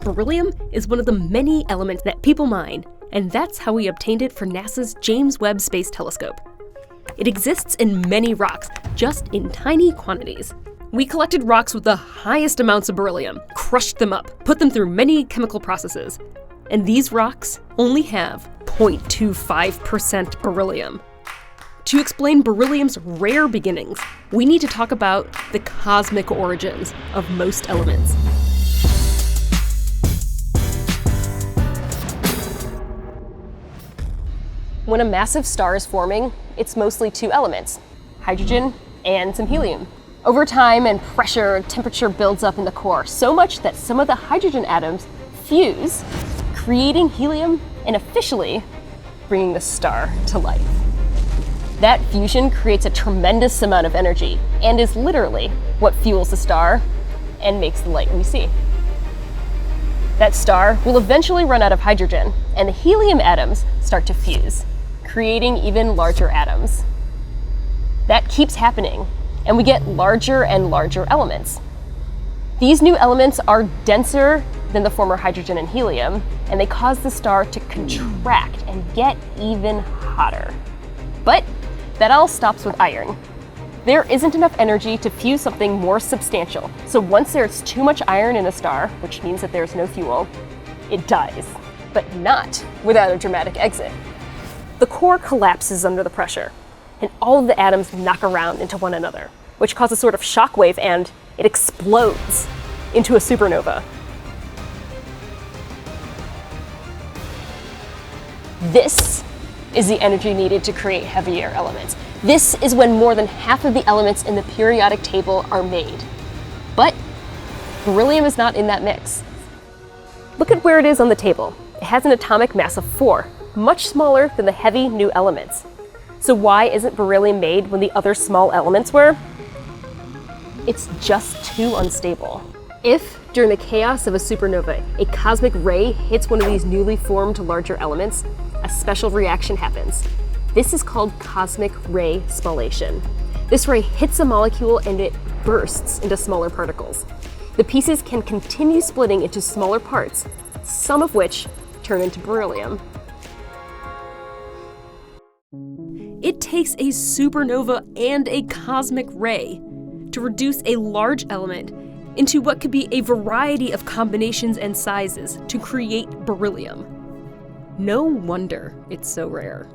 Beryllium is one of the many elements that people mine, and that's how we obtained it for NASA's James Webb Space Telescope. It exists in many rocks, just in tiny quantities. We collected rocks with the highest amounts of beryllium, crushed them up, put them through many chemical processes, and these rocks only have 0.25% beryllium. To explain beryllium's rare beginnings, we need to talk about the cosmic origins of most elements. When a massive star is forming, it's mostly two elements, hydrogen and some helium. Over time and pressure, temperature builds up in the core, so much that some of the hydrogen atoms fuse, creating helium and officially bringing the star to life. That fusion creates a tremendous amount of energy and is literally what fuels the star and makes the light we see. That star will eventually run out of hydrogen and the helium atoms start to fuse, creating even larger atoms. That keeps happening, and we get larger and larger elements. These new elements are denser than the former hydrogen and helium, and they cause the star to contract and get even hotter. But that all stops with iron. There isn't enough energy to fuse something more substantial, so once there's too much iron in a star, which means that there's no fuel, it dies, but not without a dramatic exit. The core collapses under the pressure, and all of the atoms knock around into one another, which causes a sort of shockwave, and it explodes into a supernova. This is the energy needed to create heavier elements. This is when more than half of the elements in the periodic table are made. But beryllium is not in that mix. Look at where it is on the table. It has an atomic mass of 4, much smaller than the heavy new elements. So why isn't beryllium made when the other small elements were? It's just too unstable. If, during the chaos of a supernova, a cosmic ray hits one of these newly formed larger elements, a special reaction happens. This is called cosmic ray spallation. This ray hits a molecule and it bursts into smaller particles. The pieces can continue splitting into smaller parts, some of which turn into beryllium. It takes a supernova and a cosmic ray to reduce a large element into what could be a variety of combinations and sizes to create beryllium. No wonder it's so rare.